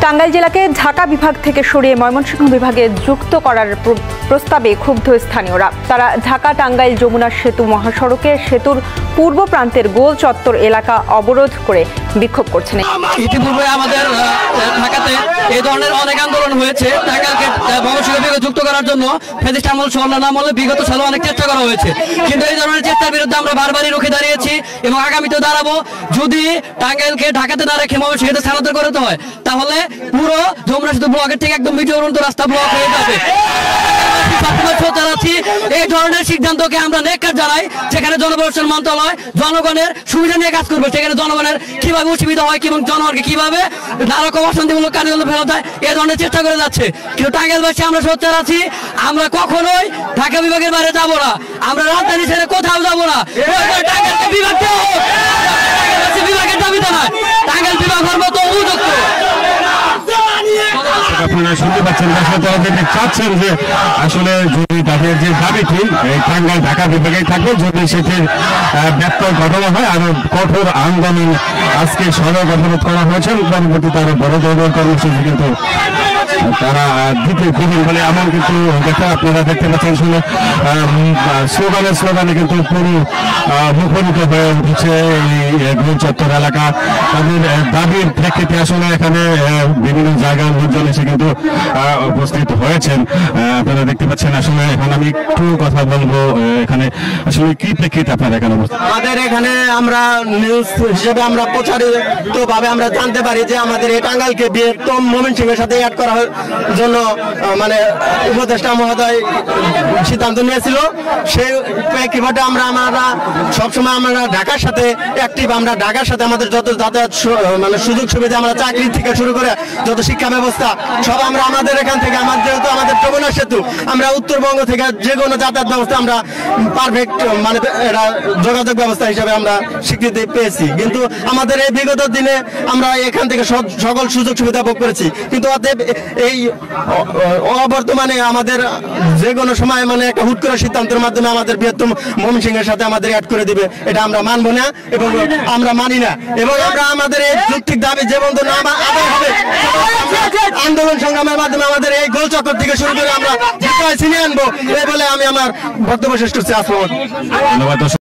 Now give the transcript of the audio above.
টাঙ্গাইল জেলাকে ঢাকা বিভাগ থেকে সরিয়ে ময়মনসিংহ বিভাগে যুক্ত করার প্রস্তাবে ক্ষুব্ধ স্থানীয়রা। তারা ঢাকা টাঙ্গাইল যমুনা সেতু মহাসড়কে সেতুর পূর্ব প্রান্তের গোল চত্বর এলাকা অবরোধ করে বিক্ষোভ করছেন। ইতিপূর্বে আমাদের ঢাকাতে এই ধরনের অনেক আন্দোলন হয়েছে। ঢাকাকে ময়মনসিংহ বিভাগে যুক্ত করার জন্য ফ্যাসিস্ট আমল সরলা আমলে বিগত সালে অনেক চেষ্টা করা হয়েছে, কিন্তু এই ধরনের চেষ্টার বিরুদ্ধে আমরা বারবারই রুখে দাঁড়িয়েছি এবং আগামীতেও দাঁড়াবো। যদি টাঙ্গাইলকে ঢাকাতে না রেখে ময়মনসিংহে স্থানান্তর করতে হয় তাহলে পুরো যমুনা সেতু ব্লকের থেকে একদম মিটরন্ত রাস্তা ব্লক হয়ে যাবে। এই ধরনের সিদ্ধান্তকে আমরা নেককার জানাই। যেখানে জনপ্রশাসন মন্ত্রণালয় জনগণের সুবিধা নিয়ে কাজ করবে, সেখানে জনগণের কিভাবে অসুবিধা হয় এবং জনগণকে কিভাবে নারকম অশান্তিমূলক কার্যকলাপ ফেরত হয় এই ধরনের চেষ্টা করে যাচ্ছে। কিন্তু টাঙ্গাইলবাসী আমরা সোচ্চার আছি, আমরা কখনোই ঢাকা বিভাগের বাইরে যাব না, আমরা রাজধানী ছেড়ে কোথাও যাব না। টাঙ্গাইলকে বিভাগ দেওয়া হোক, বিভাগের দাবিতে নয়, টাঙ্গাইল বিভাগ হওয়ার মতো উপযুক্ত। আপনারা শুনতে পাচ্ছেন, চাচ্ছেন যে আসলে যদি তাদের যে দাবিটি টাঙ্গাইল ঢাকা বিভাগে থাকবে, যদি সেটির ব্যত্যয় ঘটনা হয় আরো কঠোর আন্দোলন আজকে সড়ক অবরোধ করা হয়েছে। পরবর্তীতে আরো বড় ধরনের কর্মসূচি কিন্তু তারা দিতে দিবেন বলে এমন কিন্তু দেখা আপনারা দেখতে পাচ্ছেন। শুনে স্লোগানে কিন্তু পুরো মুখরিত হয়ে উঠেছে এই গোল চত্বর এলাকা। তাদের দাবির প্রেক্ষিতে আসলে এখানে বিভিন্ন জায়গার লোকজন এসে কিন্তু উপস্থিত হয়েছেন। আপনারা দেখতে পাচ্ছেন। আসলে এখন আমি একটু কথা বলবো, এখানে আসলে কি প্রেক্ষিতে আপনারা এখানে আমাদের এখানে আমরা নিউজ হিসেবে আমরা প্রচারিত ভাবে আমরা জানতে পারি যে আমাদের এই টাঙ্গাইলকে বৃহত্তম ময়মনসিংহের সাথে অ্যাড করার জন্য মানে উপদেষ্টা মহোদয় সিদ্ধান্ত নিয়েছিল। সেই প্রেক্ষিতে আমরা সবসময় আমরা ঢাকার সাথে অ্যাক্টিভ। আমরা ঢাকার সাথে আমাদের যত যাতায়াত মানে সুযোগ সুবিধা, আমরা চাকরি থেকে শুরু করে যত শিক্ষা ব্যবস্থা সব আমরা আমাদের এখান থেকে, যেহেতু আমাদের যমুনা সেতু, আমরা উত্তরবঙ্গ থেকে যে কোনো যাতায়াত ব্যবস্থা আমরা পারফেক্ট মানে যোগাযোগ ব্যবস্থা হিসাবে আমরা স্বীকৃতি পেয়েছি। কিন্তু আমাদের এই বিগত দিনে আমরা এখান থেকে সকল সুযোগ সুবিধা ভোগ করেছি, কিন্তু অতএব এই অবর্তমানে আমাদের যে কোনো সময় মানে একটা হুট করে সিদ্ধান্তের মাধ্যমে আমাদের বৃহত্তম ময়মনসিংহের সাথে আমাদের অ্যাড করে দিবে, এটা আমরা মানবো না এবং আমরা মানি না। এবং আমরা আমাদের এই যৌক্তিক দাবি যে বন্ধু না আদায় হবে, আন্দোলন সংগ্রামের মাধ্যমে আমাদের এই গোল চক্কর থেকে শুরু করে আমরা ছিনিয়ে আনবো, এই বলে আমি আমার বক্তব্য শেষ করছি। ধন্যবাদ।